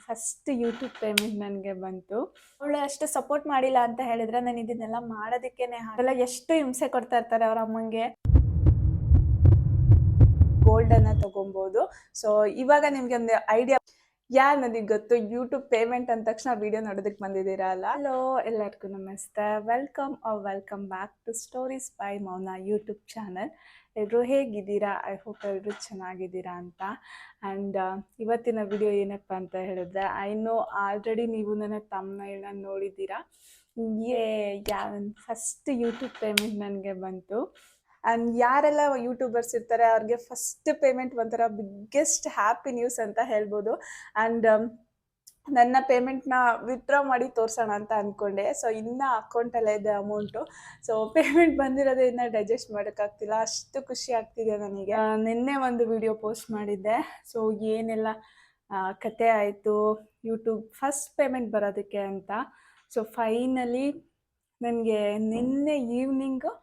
First YouTube payment ನನಗೆ ಬಂತು. ಅವಳು ಅಷ್ಟು ಸಪೋರ್ಟ್ ಮಾಡಿಲ್ಲ ಅಂತ ಹೇಳಿದ್ರೆ ನಾನು ಇದನ್ನೆಲ್ಲ ಮಾಡೋದಕ್ಕೇನೆ ಆಗಲ್ಲ. ಎಷ್ಟು ಹಿಂಸೆ ಕೊಡ್ತಾ ಇರ್ತಾರೆ ಅವ್ರ ಅಮ್ಮಂಗೆ. ಗೋಲ್ಡನ್ನು ತೊಗೊಬೋದು. ಸೊ ಇವಾಗ ನಿಮಗೆ ಒಂದು ಐಡಿಯಾ ನನಗೆ ಗೊತ್ತು ಯೂಟ್ಯೂಬ್ ಪೇಮೆಂಟ್ ಅಂದ ತಕ್ಷಣ ವಿಡಿಯೋ ನೋಡೋದಕ್ಕೆ ಬಂದಿದ್ದೀರಾ ಅಲ್ಲ. ಹಲೋ, ಎಲ್ಲರಿಗೂ ನಮಸ್ತೆ. Welcome back to stories by Mouna YouTube channel. ಎಲ್ಲರೂ ಹೇಗಿದ್ದೀರಾ? ಐ ಹೋಪ್ ಎಲ್ಲರೂ ಚೆನ್ನಾಗಿದ್ದೀರಾ ಅಂತ. ಆ್ಯಂಡ್ ಇವತ್ತಿನ ವಿಡಿಯೋ ಏನಪ್ಪ ಅಂತ ಹೇಳಿದ್ರೆ, ಐ ನೋ ಆಲ್ರೆಡಿ ನೀವು ನನ್ನ ತಮ್ಮನ ನೋಡಿದ್ದೀರಾ. ಫಸ್ಟ್ ಯೂಟ್ಯೂಬ್ ಪೇಮೆಂಟ್ ನನಗೆ ಬಂತು. ಆ್ಯಂಡ್ ಯಾರೆಲ್ಲ ಯೂಟ್ಯೂಬರ್ಸ್ ಇರ್ತಾರೆ ಅವ್ರಿಗೆ ಫಸ್ಟ್ ಪೇಮೆಂಟ್ ಒಂಥರ ಬಿಗ್ಗೆಸ್ಟ್ ಹ್ಯಾಪಿ ನ್ಯೂಸ್ ಅಂತ ಹೇಳ್ಬೋದು. ಆ್ಯಂಡ್ ನನ್ನ ಪೇಮೆಂಟ್ನ ವಿತ್ಡ್ರಾ ಮಾಡಿ ತೋರಿಸೋಣ ಅಂತ ಅಂದ್ಕೊಂಡೆ. ಸೊ ಇನ್ನೂ ಅಕೌಂಟಲ್ಲೇ ಇದೆ ಅಮೌಂಟು. ಸೊ ಪೇಮೆಂಟ್ ಬಂದಿರೋದೇ ಇನ್ನೂ ಡೈಜೆಸ್ಟ್ ಮಾಡೋಕ್ಕಾಗ್ತಿಲ್ಲ, ಅಷ್ಟು ಖುಷಿ ಆಗ್ತಿದೆ ನನಗೆ. ನಿನ್ನೆ ಒಂದು ವಿಡಿಯೋ ಪೋಸ್ಟ್ ಮಾಡಿದ್ದೆ. ಸೊ ಏನೆಲ್ಲ ಕತೆ ಆಯಿತು ಯೂಟ್ಯೂಬ್ ಫಸ್ಟ್ ಪೇಮೆಂಟ್ ಬರೋದಕ್ಕೆ ಅಂತ. ಸೊ ಫೈನಲಿ ನನಗೆ ನಿನ್ನೆ ಈವ್ನಿಂಗು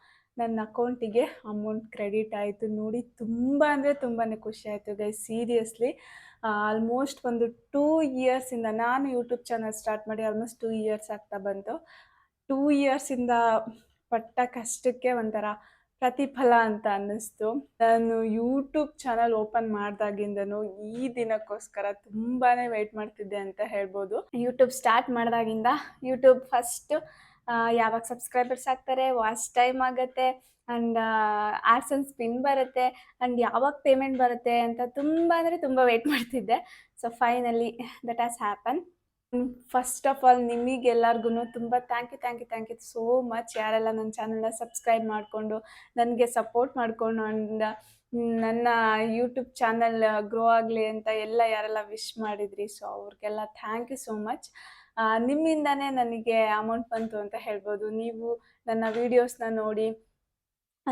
ನನ್ನ ಅಕೌಂಟಿಗೆ ಅಮೌಂಟ್ ಕ್ರೆಡಿಟ್ ಆಯಿತು. ನೋಡಿ ತುಂಬ ಅಂದರೆ ತುಂಬಾ ಖುಷಿ ಆಯಿತು ಗೈಸ್, ಸೀರಿಯಸ್ಲಿ. ಆಲ್ಮೋಸ್ಟ್ ಒಂದು 2 ಇಯರ್ಸಿಂದ ನಾನು ಯೂಟ್ಯೂಬ್ ಚಾನಲ್ ಸ್ಟಾರ್ಟ್ ಮಾಡಿ ಆಲ್ಮೋಸ್ಟ್ 2 ಇಯರ್ಸ್ ಆಗ್ತಾ ಬಂತು. 2 ಇಯರ್ಸಿಂದ ಪಟ್ಟ ಕಷ್ಟಕ್ಕೆ ಒಂಥರ ಪ್ರತಿಫಲ ಅಂತ ಅನ್ನಿಸ್ತು. ನಾನು ಯೂಟ್ಯೂಬ್ ಚಾನಲ್ ಓಪನ್ ಮಾಡಿದಾಗಿಂದನೂ ಈ ದಿನಕ್ಕೋಸ್ಕರ ತುಂಬಾ ವೆಯ್ಟ್ ಮಾಡ್ತಿದ್ದೆ ಅಂತ ಹೇಳ್ಬೋದು. ಯೂಟ್ಯೂಬ್ ಸ್ಟಾರ್ಟ್ ಮಾಡಿದಾಗಿಂದ ಯೂಟ್ಯೂಬ್ ಫಸ್ಟ್ ಯಾವಾಗ ಸಬ್ಸ್ಕ್ರೈಬರ್ಸ್ ಆಗ್ತಾರೆ, ವಾಚ್ ಟೈಮ್ ಆಗುತ್ತೆ, ಆ್ಯಂಡ್ ಆಡ್ಸೆನ್ಸ್ ಪಿನ್ ಬರುತ್ತೆ, ಆ್ಯಂಡ್ ಯಾವಾಗ ಪೇಮೆಂಟ್ ಬರುತ್ತೆ ಅಂತ ತುಂಬ ಅಂದರೆ ತುಂಬ ವೆಯ್ಟ್ ಮಾಡ್ತಿದ್ದೆ. So finally that has happen. First of all ನಿಮಗೆಲ್ಲರಿಗೂ ತುಂಬ ಥ್ಯಾಂಕ್ ಯು ಸೋ ಮಚ್. ಯಾರೆಲ್ಲ ನನ್ನ ಚಾನಲ್ನ ಸಬ್ಸ್ಕ್ರೈಬ್ ಮಾಡಿಕೊಂಡು ನನಗೆ ಸಪೋರ್ಟ್ ಮಾಡಿಕೊಂಡು ಆ್ಯಂಡ್ ನನ್ನ ಯೂಟ್ಯೂಬ್ ಚಾನಲ್ ಗ್ರೋ ಆಗಲಿ ಅಂತ ಯಾರೆಲ್ಲ ವಿಶ್ ಮಾಡಿದ್ರಿ, ಸೊ ಅವ್ರಿಗೆಲ್ಲ ಥ್ಯಾಂಕ್ ಯು ಸೋ ಮಚ್. ನಿಮ್ಮಿಂದನೇ ನನಗೆ ಅಮೌಂಟ್ ಬಂತು ಅಂತ ಹೇಳ್ಬೋದು. ನೀವು ನನ್ನ ವೀಡಿಯೋಸ್ನ ನೋಡಿ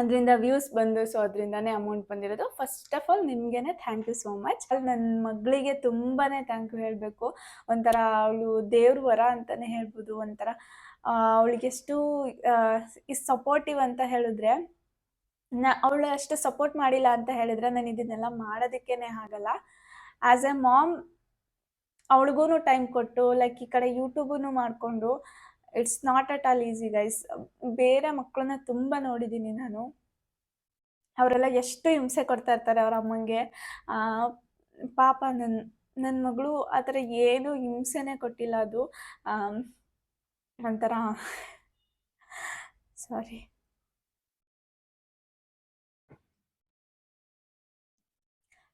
ಅದರಿಂದ ವ್ಯೂಸ್ ಬಂದು, ಸೊ ಅದರಿಂದನೇ ಅಮೌಂಟ್ ಬಂದಿರೋದು. ಫಸ್ಟ್ ಆಫ್ ಆಲ್ ನಿಮಗೇನೆ ಥ್ಯಾಂಕ್ ಯು ಸೋ ಮಚ್. ನನ್ನ ಮಗಳಿಗೆ ತುಂಬಾ ಥ್ಯಾಂಕ್ ಯು ಹೇಳಬೇಕು. ಒಂಥರ ಅವಳು ದೇವ್ರ ವರ ಅಂತಲೇ ಹೇಳ್ಬೋದು. ಒಂಥರ ಅವಳಿಗೆಷ್ಟು ಸಪೋರ್ಟಿವ್ ಅಂತ ಹೇಳಿದ್ರೆ, ಅವಳು ಅಷ್ಟು ಸಪೋರ್ಟ್ ಮಾಡಿಲ್ಲ ಅಂತ ಹೇಳಿದ್ರೆ ನಾನು ಇದನ್ನೆಲ್ಲ ಮಾಡೋದಕ್ಕೇನೆ ಆಗಲ್ಲ. ಆ್ಯಸ್ ಎ ಮಾಮ್ ಅವಳಿಗೂ ಟೈಮ್ ಕೊಟ್ಟು ಲೈಕ್ ಈ ಕಡೆ ಯೂಟ್ಯೂಬನ್ನು ಮಾಡಿಕೊಂಡು, it's not at all easy guys. ಬೇರೆ ಮಕ್ಕಳನ್ನ ತುಂಬ ನೋಡಿದ್ದೀನಿ ನಾನು. ಅವರೆಲ್ಲ ಎಷ್ಟು ಹಿಂಸೆ ಕೊಡ್ತಾ ಇರ್ತಾರೆ ಅವ್ರ ಅಮ್ಮಂಗೆ. ಪಾಪ ನನ್ನ ಮಗಳು ಆ ಥರ ಏನೂ ಹಿಂಸೆನೇ ಕೊಟ್ಟಿಲ್ಲ. ಅದು ಒಂಥರ ಸಾರಿ,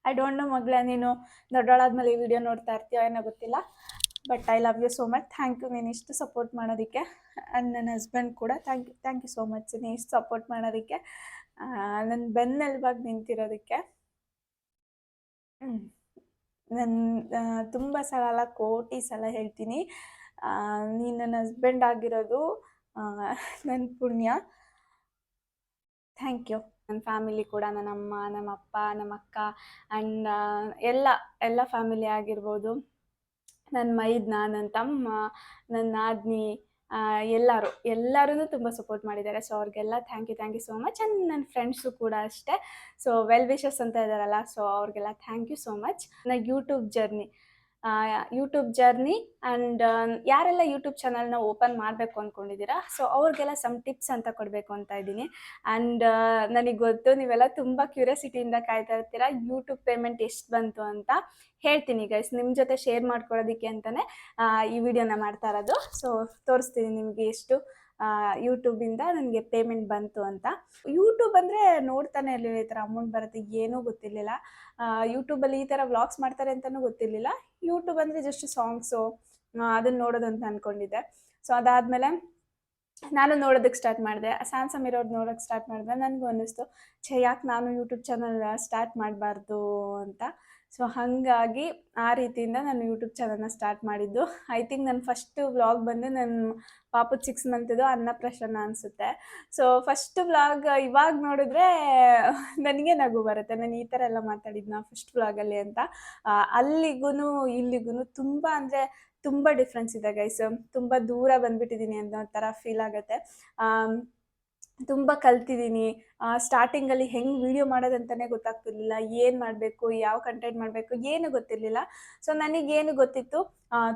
ಐ ಡೋಂಟ್ ನೋ ಮಗಳೇ, ನೀನು ದೊಡ್ಡವಳಾದ್ಮೇಲೆ ಈ ವಿಡಿಯೋ ನೋಡ್ತಾ ಇರ್ತೀಯೋ ಏನೋ ಗೊತ್ತಿಲ್ಲ, but I love you so much. Thank you ನೀನು ಇಷ್ಟು ಸಪೋರ್ಟ್ ಮಾಡೋದಕ್ಕೆ. ಆ್ಯಂಡ್ ನನ್ನ ಹಸ್ಬೆಂಡ್ ಕೂಡ ಥ್ಯಾಂಕ್ ಯು ಸೋ ಮಚ್ ನೀನು ಇಷ್ಟು ಸಪೋರ್ಟ್ ಮಾಡೋದಕ್ಕೆ, ನನ್ನ ಬೆನ್ನೆಲುಬಾಗಿ ನಿಂತಿರೋದಕ್ಕೆ. ನನ್ನ ತುಂಬ ಸಲ ಅಲ್ಲ, ಕೋಟಿ ಸಲ ಹೇಳ್ತೀನಿ, ನೀನು ನನ್ನ ಹಸ್ಬೆಂಡ್ ಆಗಿರೋದು ನನ್ನ ಪುಣ್ಯ. Thank you. ನನ್ನ ಫ್ಯಾಮಿಲಿ ಕೂಡ, ನನ್ನ ಅಮ್ಮ, ನಮ್ಮ ಅಪ್ಪ, ನಮ್ಮ ಅಕ್ಕ ಆ್ಯಂಡ್ ಎಲ್ಲ ಫ್ಯಾಮಿಲಿ ಆಗಿರ್ಬೋದು, ನನ್ನ ಮೈದ್ನ, ನನ್ನ ತಮ್ಮ, ನನ್ನ ನಾದಿನಿ, ಎಲ್ಲರೂ ತುಂಬ ಸಪೋರ್ಟ್ ಮಾಡಿದ್ದಾರೆ. ಸೊ ಅವ್ರಿಗೆಲ್ಲ thank you so much. And ನನ್ನ ಫ್ರೆಂಡ್ಸು ಕೂಡ ಅಷ್ಟೇ. ಸೊ ವೆಲ್ ವಿಶಸ್ ಅಂತ ಇದ್ದಾರಲ್ಲ, ಸೊ ಅವ್ರಿಗೆಲ್ಲ ಥ್ಯಾಂಕ್ ಯು ಸೋ ಮಚ್. ನನ್ನ ಯೂಟ್ಯೂಬ್ ಜರ್ನಿ ಆ್ಯಂಡ್ ಯಾರೆಲ್ಲ ಯೂಟ್ಯೂಬ್ ಚಾನಲ್ನ ಓಪನ್ ಮಾಡಬೇಕು ಅಂದ್ಕೊಂಡಿದ್ದೀರಾ, ಸೊ ಅವ್ರಿಗೆಲ್ಲ ಸಮ್ ಟಿಪ್ಸ್ ಅಂತ ಕೊಡಬೇಕು ಅಂತ ಇದ್ದೀನಿ. ಆ್ಯಂಡ್ ನನಗೆ ಗೊತ್ತು ನೀವೆಲ್ಲ ತುಂಬ ಕ್ಯೂರಿಯಾಸಿಟಿಯಿಂದ ಕಾಯ್ತಾ ಇರ್ತೀರಾ ಯೂಟ್ಯೂಬ್ ಪೇಮೆಂಟ್ ಎಷ್ಟು ಬಂತು ಅಂತ. ಹೇಳ್ತೀನಿ ಗೈಸ್, ನಿಮ್ಮ ಜೊತೆ ಶೇರ್ ಮಾಡ್ಕೊಳ್ಳೋದಕ್ಕೆ ಅಂತಲೇ ಈ ವಿಡಿಯೋನ ಮಾಡ್ತಾ ಇರೋದು. ಸೊ ತೋರಿಸ್ತೀನಿ ನಿಮಗೆ ಎಷ್ಟು ಯೂಟ್ಯೂಬಿಂದ ನನಗೆ ಪೇಮೆಂಟ್ ಬಂತು ಅಂತ. ಯೂಟ್ಯೂಬ್ ಅಂದರೆ ನೋಡ್ತಾನೆ ಇರಲಿಲ್ಲ, ಈ ಥರ ಅಮೌಂಟ್ ಬರುತ್ತೆ ಏನೂ ಗೊತ್ತಿರಲಿಲ್ಲ. ಯೂಟ್ಯೂಬಲ್ಲಿ ಈ ಥರ ವ್ಲಾಗ್ಸ್ ಮಾಡ್ತಾರೆ ಅಂತಲೂ ಗೊತ್ತಿರಲಿಲ್ಲ. ಯೂಟ್ಯೂಬ್ ಅಂದರೆ ಜಸ್ಟ್ ಸಾಂಗ್ಸು ಅದನ್ನು ನೋಡೋದು ಅಂತ ಅಂದ್ಕೊಂಡಿದ್ದೆ. ಸೊ ಅದಾದಮೇಲೆ ನಾನು ನೋಡೋದಕ್ಕೆ ಸ್ಟಾರ್ಟ್ ಮಾಡಿದೆ, ಸ್ಯಾಮ್ಸಂಗ್ ಇರೋದು ನೋಡೋಕ್ಕೆ ಸ್ಟಾರ್ಟ್ ಮಾಡಿದೆ. ನನಗೂ ಅನ್ನಿಸ್ತು, ಯಾಕೆ ನಾನು ಯೂಟ್ಯೂಬ್ ಚಾನಲ್ ಸ್ಟಾರ್ಟ್ ಮಾಡಬಾರ್ದು ಅಂತ. ಸೊ ಹಾಗಾಗಿ ಆ ರೀತಿಯಿಂದ ನಾನು ಯೂಟ್ಯೂಬ್ ಚಾನಲ್ನ ಸ್ಟಾರ್ಟ್ ಮಾಡಿದ್ದು. ಐ ಥಿಂಕ್ ನನ್ನ ಫಸ್ಟ್ ವ್ಲಾಗ್ ಬಂದು ನನ್ನ ಪಾಪದ 6 ಮಂತಿದ್ದು ಅನ್ನಪ್ರಾಶನ ಅನಿಸುತ್ತೆ. ಸೊ ಫಸ್ಟ್ ವ್ಲಾಗ್ ಇವಾಗ ನೋಡಿದ್ರೆ ನನಗೆ ನಗು ಬರುತ್ತೆ, ನಾನು ಈ ಥರ ಎಲ್ಲ ಮಾತಾಡಿದ್ನ ಫಸ್ಟ್ ವ್ಲಾಗಲ್ಲಿ ಅಂತ. ಅಲ್ಲಿಗೂ ಇಲ್ಲಿಗೂ ತುಂಬ ಅಂದರೆ ತುಂಬ ಡಿಫ್ರೆನ್ಸ್ ಇದೆ ಗೈಸ್. ತುಂಬ ದೂರ ಬಂದುಬಿಟ್ಟಿದ್ದೀನಿ ಅನ್ನೋ ಥರ ಫೀಲ್ ಆಗುತ್ತೆ. ತುಂಬ ಕಲ್ತಿದ್ದೀನಿ. ಸ್ಟಾರ್ಟಿಂಗಲ್ಲಿ ಹೆಂಗೆ ವೀಡಿಯೋ ಮಾಡೋದಂತಲೇ ಗೊತ್ತಾಗ್ತಿರ್ಲಿಲ್ಲ. ಏನು ಮಾಡಬೇಕು, ಯಾವ ಕಂಟೆಂಟ್ ಮಾಡಬೇಕು ಏನೂ ಗೊತ್ತಿರಲಿಲ್ಲ. ಸೊ ನನಗೇನು ಗೊತ್ತಿತ್ತು,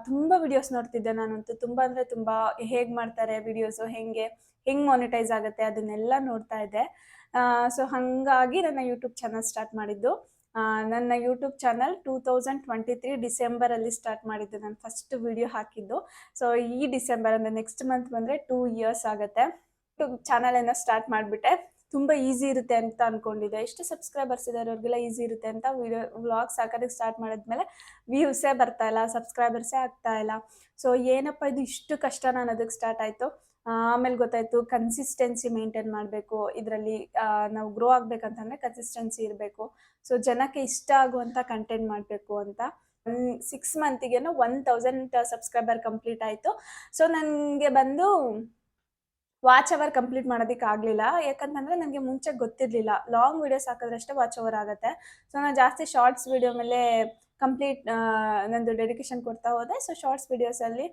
ತುಂಬ ವೀಡಿಯೋಸ್ ನೋಡ್ತಿದ್ದೆ ನಾನಂತೂ. ತುಂಬ ಅಂದರೆ ತುಂಬ ಹೇಗೆ ಮಾಡ್ತಾರೆ ವೀಡಿಯೋಸು, ಹೆಂಗೆ ಮಾನಿಟೈಸ್ ಆಗುತ್ತೆ ಅದನ್ನೆಲ್ಲ ನೋಡ್ತಾ ಇದ್ದೆ. ಸೊ ಹಾಗಾಗಿ ನನ್ನ ಯೂಟ್ಯೂಬ್ ಚಾನಲ್ ಸ್ಟಾರ್ಟ್ ಮಾಡಿದ್ದು. ನನ್ನ ಯೂಟ್ಯೂಬ್ ಚಾನಲ್ 2023 ಡಿಸೆಂಬರಲ್ಲಿ ಸ್ಟಾರ್ಟ್ ಮಾಡಿದ್ದು. ನಾನು ಫಸ್ಟ್ ವೀಡಿಯೋ ಹಾಕಿದ್ದು. ಸೊ ಈ ಡಿಸೆಂಬರ್ ಅಂದರೆ ನೆಕ್ಸ್ಟ್ ಮಂತ್ ಬಂದರೆ 2 ಇಯರ್ಸ್ ಆಗುತ್ತೆ. ಯೂಟ್ಯೂಬ್ ಚಾನಲನ್ನು ಸ್ಟಾರ್ಟ್ ಮಾಡಿಬಿಟ್ಟೆ. ತುಂಬ ಈಸಿ ಇರುತ್ತೆ ಅಂತ ಅಂದ್ಕೊಂಡಿದ್ದೆ. ಎಷ್ಟು ಸಬ್ಸ್ಕ್ರೈಬರ್ಸ್ ಇದ್ದಾರೆ ಅವ್ರಿಗೆಲ್ಲ ಈಸಿ ಇರುತ್ತೆ ಅಂತ ವ್ಲಾಗ್ಸ್ ಹಾಕೋದಕ್ಕೆ ಸ್ಟಾರ್ಟ್ ಮಾಡಿದ್ಮೇಲೆ ವ್ಯೂಸೇ ಬರ್ತಾ ಇಲ್ಲ, ಸಬ್ಸ್ಕ್ರೈಬರ್ಸೇ ಆಗ್ತಾ ಇಲ್ಲ. ಸೊ ಏನಪ್ಪ ಇದು ಇಷ್ಟು ಕಷ್ಟ ಅನ್ನೋದಕ್ಕೆ ಸ್ಟಾರ್ಟ್ ಆಯಿತು. ಆಮೇಲೆ ಗೊತ್ತಾಯಿತು ಕನ್ಸಿಸ್ಟೆನ್ಸಿ ಮೇಂಟೈನ್ ಮಾಡಬೇಕು. ಇದರಲ್ಲಿ ನಾವು ಗ್ರೋ ಆಗಬೇಕಂತಂದರೆ ಕನ್ಸಿಸ್ಟೆನ್ಸಿ ಇರಬೇಕು. ಸೊ ಜನಕ್ಕೆ ಇಷ್ಟ ಆಗುವಂಥ ಕಂಟೆಂಟ್ ಮಾಡಬೇಕು ಅಂತ 6 ಮಂತಿಗೇನೋ 1000 ಸಬ್ಸ್ಕ್ರೈಬರ್ ಕಂಪ್ಲೀಟ್ ಆಯಿತು. ಸೊ ನನಗೆ ಬಂದು ವಾಚ್ ಅವರ್ ಕಂಪ್ಲೀಟ್ ಮಾಡೋದಕ್ಕೆ ಆಗಲಿಲ್ಲ. ಯಾಕಂತಂದರೆ ನನಗೆ ಮುಂಚೆ ಗೊತ್ತಿರಲಿಲ್ಲ ಲಾಂಗ್ ವೀಡಿಯೋಸ್ ಹಾಕಿದ್ರಷ್ಟೇ ವಾಚ್ ಅವರ್ ಆಗುತ್ತೆ. ಸೊ ನಾನು ಜಾಸ್ತಿ ಶಾರ್ಟ್ಸ್ ವೀಡಿಯೋ ಮೇಲೆ ಕಂಪ್ಲೀಟ್ ನಂದು ಡೆಡಿಕೇಶನ್ ಕೊಡ್ತಾ ಹೋದೆ. ಸೊ ಶಾರ್ಟ್ಸ್ ವೀಡಿಯೋಸಲ್ಲಿ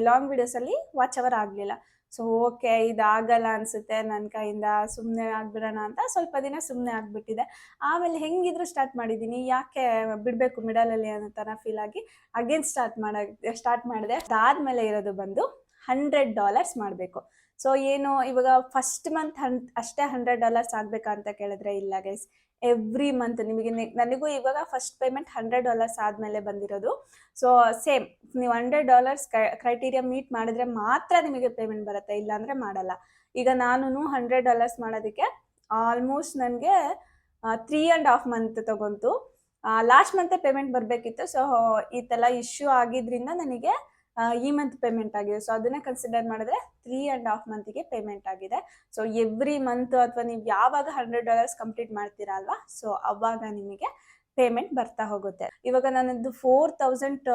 ಲಾಂಗ್ ವೀಡಿಯೋಸಲ್ಲಿ ವಾಚ್ ಅವರ್ ಆಗಲಿಲ್ಲ. ಸೊ ಓಕೆ ಇದಾಗಲ್ಲ ಅನಿಸುತ್ತೆ ನನ್ನ ಕೈಯಿಂದ, ಸುಮ್ಮನೆ ಆಗಿಬಿಡೋಣ ಅಂತ ಸ್ವಲ್ಪ ದಿನ ಸುಮ್ಮನೆ ಆಗಿಬಿಟ್ಟಿದೆ. ಆಮೇಲೆ ಹೆಂಗಿದ್ರು ಸ್ಟಾರ್ಟ್ ಮಾಡಿದ್ದೀನಿ, ಯಾಕೆ ಬಿಡಬೇಕು ಮಿಡಲಲ್ಲಿ ಅನ್ನೋ ಥರ ಫೀಲ್ ಆಗಿ ಅಗೇನ್ ಸ್ಟಾರ್ಟ್ ಮಾಡಿದೆ. ಅದಾದಮೇಲೆ ಇರೋದು ಬಂದು $100 ಮಾಡಬೇಕು. ಸೊ ಏನು ಇವಾಗ ಫಸ್ಟ್ ಮಂತ್ ಅಷ್ಟೇ $100 ಆಗಬೇಕಂತ ಕೇಳಿದ್ರೆ ಇಲ್ಲ ಗೈಸ್. ಎವ್ರಿ ಮಂತ್ ನಿಮಗೆ ನನಗೂ ಇವಾಗ ಫಸ್ಟ್ ಪೇಮೆಂಟ್ $100 ಆದಮೇಲೆ ಬಂದಿರೋದು. ಸೊ ಸೇಮ್ ನೀವು $100 ಕ್ರೈಟೀರಿಯಾ ಮೀಟ್ ಮಾಡಿದ್ರೆ ಮಾತ್ರ ನಿಮಗೆ ಪೇಮೆಂಟ್ ಬರುತ್ತೆ, ಇಲ್ಲಾಂದರೆ ಮಾಡಲ್ಲ. ಈಗ ನಾನು $100 ಮಾಡೋದಕ್ಕೆ ಆಲ್ಮೋಸ್ಟ್ ನನಗೆ 3.5 ಮಂತ್ ತಗೊಂತು. ಲಾಸ್ಟ್ ಮಂತೇ ಪೇಮೆಂಟ್ ಬರಬೇಕಿತ್ತು. ಸೊ ಇದೆಲ್ಲ ಇಶ್ಯೂ ಆಗಿದ್ದರಿಂದ ನನಗೆ ಈ ಮಂತ್ ಪೇಮೆಂಟ್ ಆಗಿದೆ. ಸೊ ಅದನ್ನ ಕನ್ಸಿಡರ್ ಮಾಡಿದ್ರೆ 3.5 ಮಂತಿಗೆ ಪೇಮೆಂಟ್ ಆಗಿದೆ. ಸೊ ಎವ್ರಿ ಮಂತ್ ಅಥವಾ ನೀವು ಯಾವಾಗ $100 ಕಂಪ್ಲೀಟ್ ಮಾಡ್ತೀರಾ ಅಲ್ವಾ, ಸೊ ಅವಾಗ ನಿಮಗೆ ಪೇಮೆಂಟ್ ಬರ್ತಾ ಹೋಗುತ್ತೆ. ಇವಾಗ ನನ್ನದು 4000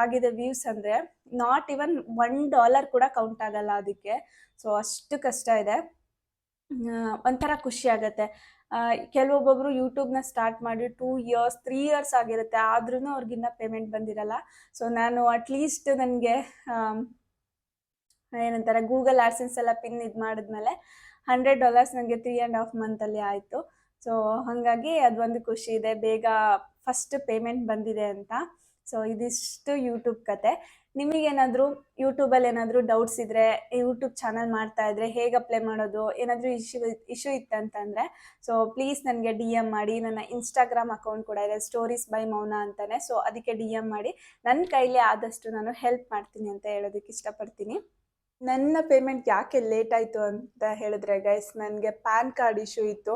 ಆಗಿದೆ ವ್ಯೂಸ್ ಅಂದರೆ ನಾಟ್ ಇವನ್ $1 ಕೂಡ ಕೌಂಟ್ ಆಗಲ್ಲ ಅದಕ್ಕೆ. ಸೊ ಅಷ್ಟು ಕಷ್ಟ ಇದೆ. ಒಂಥರ ಖುಷಿ ಆಗುತ್ತೆ. ಕೆಲವೊಬ್ಬೊಬ್ರು ಯೂಟ್ಯೂಬ್ನ ಸ್ಟಾರ್ಟ್ ಮಾಡಿ 2 ಇಯರ್ಸ್ 3 ಇಯರ್ಸ್ ಆಗಿರುತ್ತೆ, ಆದ್ರೂ ಅವ್ರಿಗಿನ್ನ ಪೇಮೆಂಟ್ ಬಂದಿರಲ್ಲ. ಸೊ ನಾನು ಅಟ್ಲೀಸ್ಟ್ ನನಗೆ ಏನಂತಾರೆ ಗೂಗಲ್ ಆಡ್ಸೆನ್ಸ್ ಎಲ್ಲ ಪಿನ್ ಇದು ಮಾಡಿದ್ಮೇಲೆ $100 ನನಗೆ 3.5 ಮಂತಲ್ಲಿ ಆಯಿತು. ಸೊ ಹಾಗಾಗಿ ಅದೊಂದು ಖುಷಿ ಇದೆ, ಬೇಗ ಫಸ್ಟ್ ಪೇಮೆಂಟ್ ಬಂದಿದೆ ಅಂತ. ಸೊ ಇದಿಷ್ಟು ಯೂಟ್ಯೂಬ್ ಕತೆ. ನಿಮಗೇನಾದರೂ ಯೂಟ್ಯೂಬಲ್ಲಿ ಏನಾದರೂ ಡೌಟ್ಸ್ ಇದ್ದರೆ, ಯೂಟ್ಯೂಬ್ ಚಾನಲ್ ಮಾಡ್ತಾ ಇದ್ದರೆ ಹೇಗೆ ಅಪ್ಲೈ ಮಾಡೋದು, ಏನಾದರೂ ಇಶ್ಯೂ ಇತ್ತಂತಂದರೆ ಸೊ ಪ್ಲೀಸ್ ನನಗೆ DM ಮಾಡಿ. ನನ್ನ ಇನ್ಸ್ಟಾಗ್ರಾಮ್ ಅಕೌಂಟ್ ಕೂಡ ಇದೆ, ಸ್ಟೋರೀಸ್ ಬೈ ಮೌನಾ ಅಂತಲೇ. ಸೊ ಅದಕ್ಕೆ DM ಮಾಡಿ, ನನ್ನ ಕೈಲಿ ಆದಷ್ಟು ನಾನು ಹೆಲ್ಪ್ ಮಾಡ್ತೀನಿ ಅಂತ ಹೇಳೋದಕ್ಕೆ ಇಷ್ಟಪಡ್ತೀನಿ. ನನ್ನ ಪೇಮೆಂಟ್ ಯಾಕೆ ಲೇಟ್ ಆಯಿತು ಅಂತ ಹೇಳಿದ್ರೆ ಗೈಸ್, ನನಗೆ ಪ್ಯಾನ್ ಕಾರ್ಡ್ ಇಶ್ಯೂ ಇತ್ತು.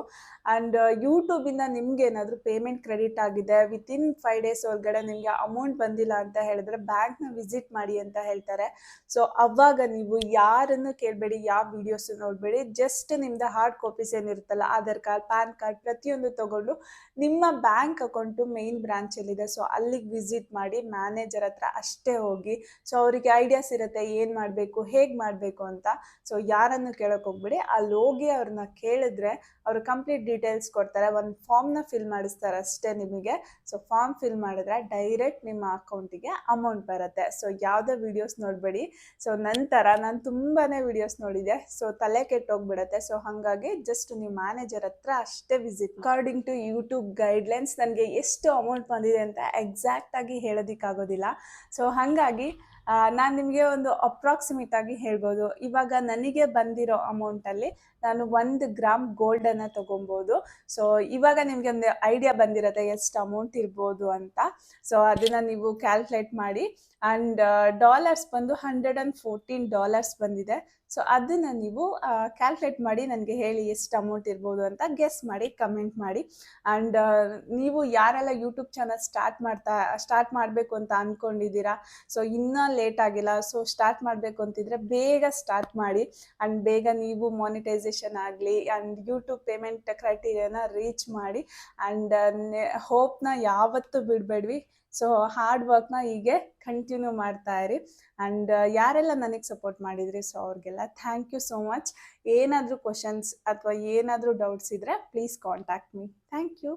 ಆ್ಯಂಡ್ ಯೂಟ್ಯೂಬಿಂದ ನಿಮ್ಗೆ ಏನಾದರೂ ಪೇಮೆಂಟ್ ಕ್ರೆಡಿಟ್ ಆಗಿದೆ ವಿತಿನ್ 5 ಡೇಸ್ ಒಳಗಡೆ ನಿಮಗೆ ಅಮೌಂಟ್ ಬಂದಿಲ್ಲ ಅಂತ ಹೇಳಿದ್ರೆ ಬ್ಯಾಂಕ್ನ ವಿಸಿಟ್ ಮಾಡಿ ಅಂತ ಹೇಳ್ತಾರೆ. ಸೊ ಅವಾಗ ನೀವು ಯಾರನ್ನು ಕೇಳಬೇಡಿ, ಯಾವ ವೀಡಿಯೋಸು ನೋಡಬೇಡಿ, ಜಸ್ಟ್ ನಿಮ್ಮದು ಹಾರ್ಡ್ ಕಾಪೀಸ್ ಏನಿರುತ್ತಲ್ಲ ಆಧಾರ್ ಕಾರ್ಡ್, ಪ್ಯಾನ್ ಕಾರ್ಡ್ ಪ್ರತಿಯೊಂದು ತೊಗೊಂಡು ನಿಮ್ಮ ಬ್ಯಾಂಕ್ ಅಕೌಂಟು ಮೇನ್ ಬ್ರಾಂಚಲ್ಲಿದೆ. ಸೊ ಅಲ್ಲಿಗೆ ವಿಸಿಟ್ ಮಾಡಿ, ಮ್ಯಾನೇಜರ್ ಹತ್ರ ಅಷ್ಟೇ ಹೋಗಿ. ಸೊ ಅವರಿಗೆ ಐಡಿಯಾಸ್ ಇರುತ್ತೆ ಏನು ಮಾಡಬೇಕು, ಹೇಗೆ ಮಾಡಬೇಕು ಅಂತ. ಸೊ ಯಾರನ್ನು ಕೇಳೋಕೆ ಹೋಗ್ಬಿಡಿ, ಅಲ್ಲಿ ಹೋಗಿ ಅವ್ರನ್ನ ಕೇಳಿದ್ರೆ ಅವರು ಕಂಪ್ಲೀಟ್ ಡೀಟೇಲ್ಸ್ ಕೊಡ್ತಾರೆ. ಒಂದು ಫಾರ್ಮ್ನ ಫಿಲ್ ಮಾಡಿಸ್ತಾರೆ ಅಷ್ಟೇ ನಿಮಗೆ. ಸೊ ಫಾರ್ಮ್ ಫಿಲ್ ಮಾಡಿದ್ರೆ ಡೈರೆಕ್ಟ್ ನಿಮ್ಮ ಅಕೌಂಟಿಗೆ ಅಮೌಂಟ್ ಬರುತ್ತೆ. ಸೊ ಯಾವುದೇ ವೀಡಿಯೋಸ್ ನೋಡಬೇಡಿ. ಸೊ ನಂತರ ನಾನು ತುಂಬಾ ವೀಡಿಯೋಸ್ ನೋಡಿದೆ, ಸೊ ತಲೆ ಕೆಟ್ಟೋಗ್ಬಿಡುತ್ತೆ. ಸೊ ಹಾಗಾಗಿ ಜಸ್ಟ್ ನೀವು ಮ್ಯಾನೇಜರ್ ಹತ್ರ ಅಷ್ಟೇ visit. According to YouTube guidelines ನನಗೆ ಎಷ್ಟು ಅಮೌಂಟ್ ಬಂದಿದೆ ಅಂತ ಎಕ್ಸಾಕ್ಟಾಗಿ ಹೇಳೋದಕ್ಕಾಗೋದಿಲ್ಲ. ಸೊ ಹಾಗಾಗಿ ನಾನು ನಿಮಗೆ ಒಂದು ಅಪ್ರಾಕ್ಸಿಮೇಟ್ ಆಗಿ ಹೇಳ್ಬೋದು. ಇವಾಗ ನನಗೆ ಬಂದಿರೋ ಅಮೌಂಟಲ್ಲಿ ನಾನು 1 ಗ್ರಾಮ್ ಗೋಲ್ಡನ್ನು ತೊಗೊಬೋದು. ಸೊ ಇವಾಗ ನಿಮಗೆ ಒಂದು ಐಡಿಯಾ ಬಂದಿರುತ್ತೆ ಎಷ್ಟು ಅಮೌಂಟ್ ಇರ್ಬೋದು ಅಂತ. ಸೊ ಅದನ್ನು ನೀವು ಕ್ಯಾಲ್ಕುಲೇಟ್ ಮಾಡಿ. ಆ್ಯಂಡ್ ಡಾಲರ್ಸ್ ಬಂದು $114 ಬಂದಿದೆ. ಸೊ ಅದನ್ನು ನೀವು ಕ್ಯಾಲ್ಕುಲೇಟ್ ಮಾಡಿ ನನಗೆ ಹೇಳಿ ಎಷ್ಟು ಅಮೌಂಟ್ ಇರ್ಬೋದು ಅಂತ ಗೆಸ್ ಮಾಡಿ ಕಮೆಂಟ್ ಮಾಡಿ. ಆ್ಯಂಡ್ ನೀವು ಯಾರೆಲ್ಲ ಯೂಟ್ಯೂಬ್ ಚಾನಲ್ ಸ್ಟಾರ್ಟ್ ಮಾಡಬೇಕು ಅಂತ ಅಂದ್ಕೊಂಡಿದ್ದೀರಾ, ಸೊ ಇನ್ನೂ ಲೇಟ್ ಆಗಿಲ್ಲ, ಸೊ ಸ್ಟಾರ್ಟ್ ಮಾಡಬೇಕು ಅಂತಿದ್ರೆ ಬೇಗ ಸ್ಟಾರ್ಟ್ ಮಾಡಿ. ಆ್ಯಂಡ್ ಬೇಗ ನೀವು ಮಾನಿಟೈಸೇಷನ್ ಆಗಲಿ ಆ್ಯಂಡ್ ಯೂಟ್ಯೂಬ್ ಪೇಮೆಂಟ್ ಕ್ರೈಟೀರಿಯಾನ ರೀಚ್ ಮಾಡಿ. ಆ್ಯಂಡ್ ಹೋಪ್ನ ಯಾವತ್ತೂ ಬಿಡಬೇಡ್ವಿ. ಸೊ ಹಾರ್ಡ್ ವರ್ಕ್ನ ಹೀಗೆ ಕಂಟಿನ್ಯೂ ಮಾಡ್ತಾ ಇರಿ. ಆ್ಯಂಡ್ ಯಾರೆಲ್ಲ ನನಗೆ ಸಪೋರ್ಟ್ ಮಾಡಿದ್ರಿ, ಸೊ ಅವ್ರಿಗೆಲ್ಲ ಥ್ಯಾಂಕ್ ಯು ಸೋ ಮಚ್. ಏನಾದರೂ ಕ್ವಶನ್ಸ್ ಅಥವಾ ಏನಾದರೂ ಡೌಟ್ಸ್ ಇದ್ದರೆ please contact me. Thank you.